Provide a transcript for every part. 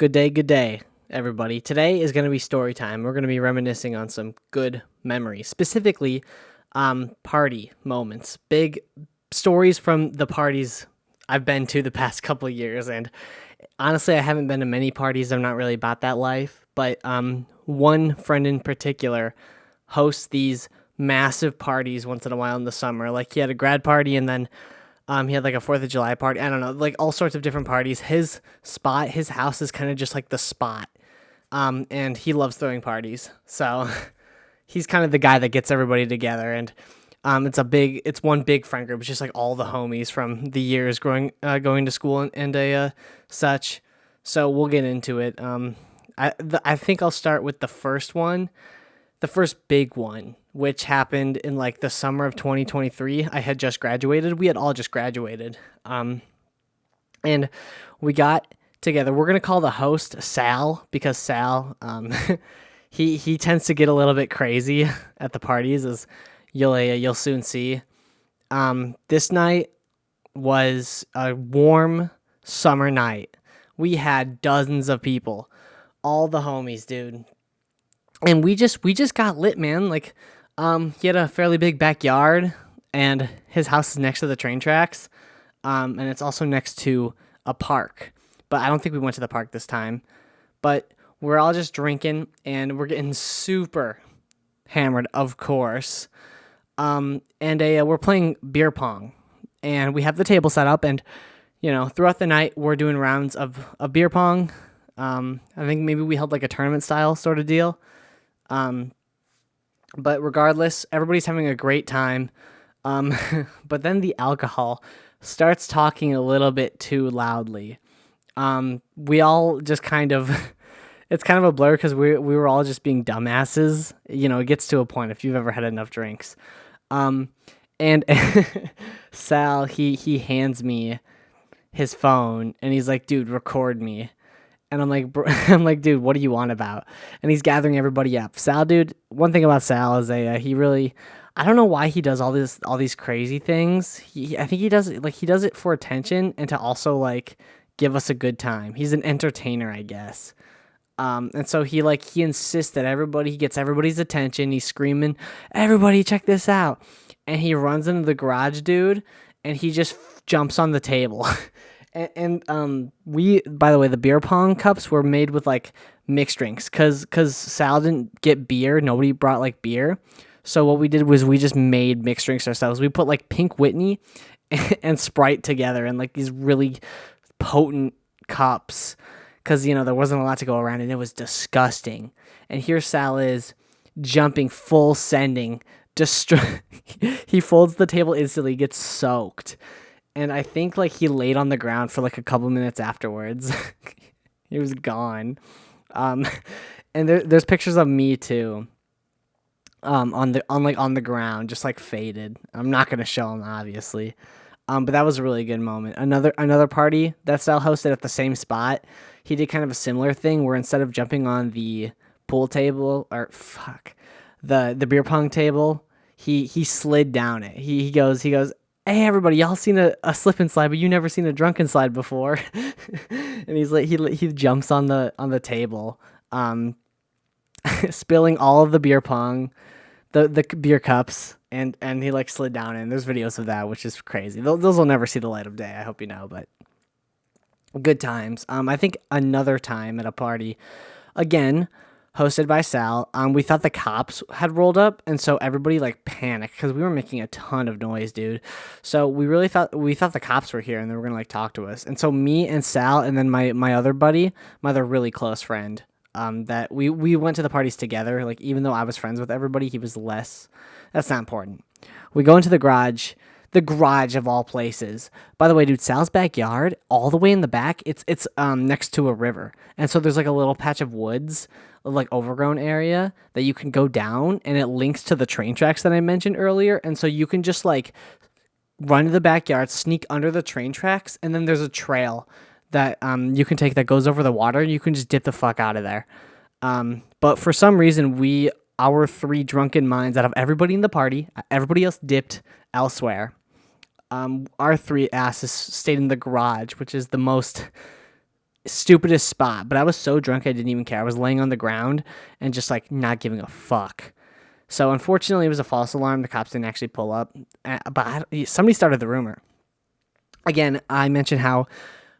good day, everybody. Today is going to be story time. We're going to be reminiscing on some good memories, specifically party moments, big stories from the parties I've been to the past couple of years. And honestly, I haven't been to many parties. I'm not really about that life, but one friend in particular hosts these massive parties once in a while in the summer. Like he had a grad party and then he had like a 4th of July party. I don't know, like all sorts of different parties. His house is kind of just like the spot. And he loves throwing parties. So he's kind of the guy that gets everybody together. And it's one big friend group. It's just like all the homies from the years going to school and such. So we'll get into it. I think I'll start with the first one, the first big one, which happened in like the summer of 2023. I had just graduated. We had all just graduated. And we got together. We're going to call the host Sal because Sal, he tends to get a little bit crazy at the parties, as you'll soon see. This night was a warm summer night. We had dozens of people, all the homies, dude. And we just got lit, man. Like, he had a fairly big backyard, and his house is next to the train tracks, and it's also next to a park. But I don't think we went to the park this time. But we're all just drinking, and we're getting super hammered, of course. We're playing beer pong, and we have the table set up, and throughout the night we're doing rounds of beer pong. I think maybe we held like a tournament style sort of deal. But regardless, everybody's having a great time. But then the alcohol starts talking a little bit too loudly. We all just kind of, it's kind of a blur because we were all just being dumbasses. It gets to a point if you've ever had enough drinks. And Sal, he hands me his phone and he's like, dude, record me. And I'm like, I'm like, dude, what do you want about? And he's gathering everybody up. Sal, dude, one thing about Sal is he really, I don't know why he does all these crazy things. I think he does it for attention and to also like give us a good time. He's an entertainer, I guess. And so he insists that he gets everybody's attention. He's screaming, everybody check this out. And he runs into the garage, dude, and he just jumps on the table. We, by the way, the beer pong cups were made with like mixed drinks cause Sal didn't get beer. Nobody brought like beer. So what we did was we just made mixed drinks ourselves. We put like Pink Whitney and Sprite together in like these really potent cups. Cause there wasn't a lot to go around and it was disgusting. And here Sal is jumping full sending, he folds the table instantly, gets soaked. And I think like he laid on the ground for like a couple minutes afterwards. He was gone. And there's pictures of me too. On the ground, just like faded. I'm not gonna show them obviously. But that was a really good moment. Another party that Sal hosted at the same spot. He did kind of a similar thing where instead of jumping on the pool table the beer pong table, he slid down it. He goes, hey everybody, y'all seen a slip and slide, but you never seen a drunken slide before. And he's like, he jumps on the table, spilling all of the beer pong, the beer cups, and he like slid down in. There's videos of that, which is crazy. Those will never see the light of day. I hope you know, but good times. I think another time at a party, again, hosted by Sal, we thought the cops had rolled up, and so everybody like panicked because we were making a ton of noise, dude. So we thought the cops were here and they were gonna like talk to us. And so me and Sal and then my other buddy, my other really close friend, that we went to the parties together. Like even though I was friends with everybody, he was less. That's not important. We go into the garage of all places. By the way, dude, Sal's backyard, all the way in the back, it's next to a river, and so there's like a little patch of woods, like overgrown area that you can go down, and it links to the train tracks that I mentioned earlier, and so you can just like run to the backyard, sneak under the train tracks, and then there's a trail that you can take that goes over the water, and you can just dip the fuck out of there. But for some reason, our three drunken minds out of everybody in the party, everybody else dipped elsewhere. Our three asses stayed in the garage, which is the most stupidest spot, but I was so drunk I didn't even care. I was laying on the ground and just like not giving a fuck. So unfortunately, it was a false alarm. The cops didn't actually pull up, but somebody started the rumor. Again, I mentioned how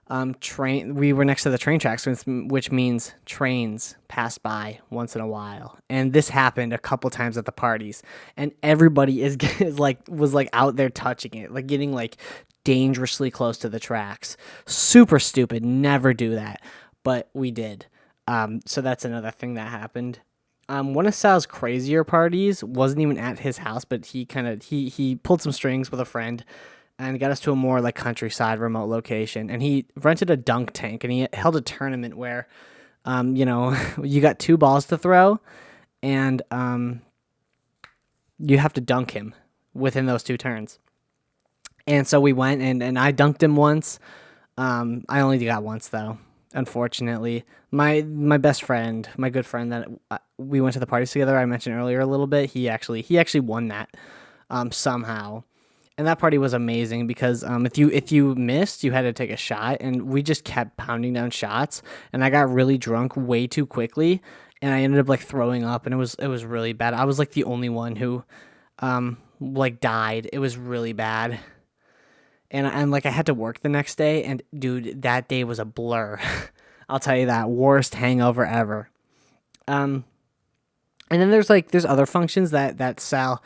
we were next to the train tracks, which means trains pass by once in a while, and this happened a couple times at the parties, and everybody is like was like out there touching it, like getting like dangerously close to the tracks. Super stupid. Never do that, but we did. So that's another thing that happened. One of Sal's crazier parties wasn't even at his house, but he pulled some strings with a friend and got us to a more like countryside remote location, and he rented a dunk tank, and he held a tournament where you got two balls to throw, and you have to dunk him within those two turns. And so we went, and I dunked him once. I only got once though, unfortunately. My best friend, my good friend that we went to the parties together, I mentioned earlier a little bit, he actually won that somehow. And that party was amazing because if you missed, you had to take a shot, and we just kept pounding down shots. And I got really drunk way too quickly, and I ended up like throwing up, and it was really bad. I was like the only one who like died. It was really bad, and like I had to work the next day, and dude, that day was a blur. I'll tell you that, worst hangover ever. And then there's other functions that Sal.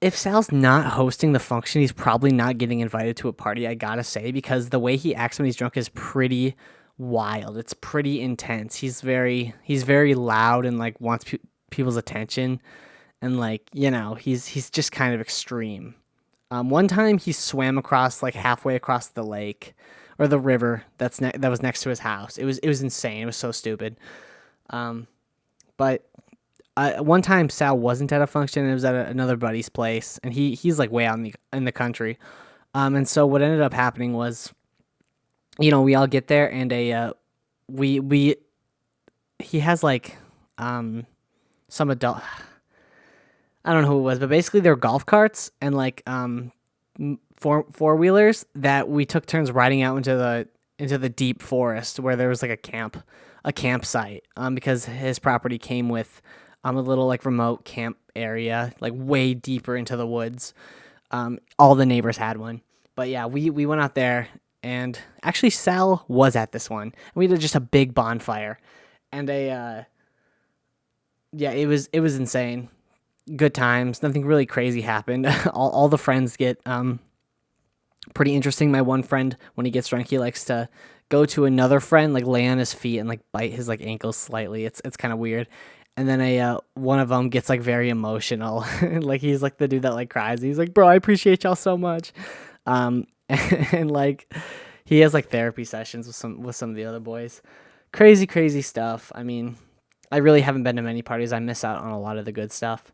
If Sal's not hosting the function, he's probably not getting invited to a party, I gotta say, because the way he acts when he's drunk is pretty wild. It's pretty intense. He's very loud and like wants people's attention, and like he's just kind of extreme. One time he swam across like halfway across the lake or the river that was next to his house. It was insane. It was so stupid. But one time Sal wasn't at a function, and it was at another buddy's place, and he's like way out in the country. And so what ended up happening was, we all get there, and he has like some adult, I don't know who it was, but basically they're golf carts and like four wheelers that we took turns riding out into the deep forest where there was like a campsite, because his property came with a little like remote camp area, like way deeper into the woods. All the neighbors had one, but yeah, we went out there, and actually Sal was at this one, and we did just a big bonfire, and it was insane. Good times. Nothing really crazy happened. all the friends get pretty interesting. My one friend, when he gets drunk, he likes to go to another friend, like lay on his feet and like bite his like ankles slightly. It's kind of weird. And then one of them gets like very emotional. Like he's like the dude that like cries. He's like, "Bro, I appreciate y'all so much." And like he has like therapy sessions with some of the other boys. Crazy stuff. I mean, I really haven't been to many parties. I miss out on a lot of the good stuff.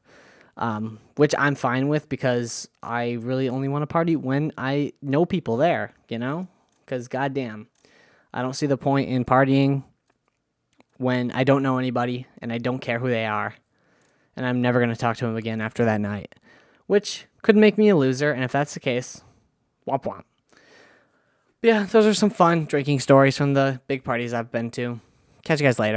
Which I'm fine with, because I really only want to party when I know people there, because goddamn, I don't see the point in partying when I don't know anybody and I don't care who they are, and I'm never going to talk to them again after that night, which could make me a loser. And if that's the case, womp womp. But yeah, those are some fun drinking stories from the big parties I've been to. Catch you guys later.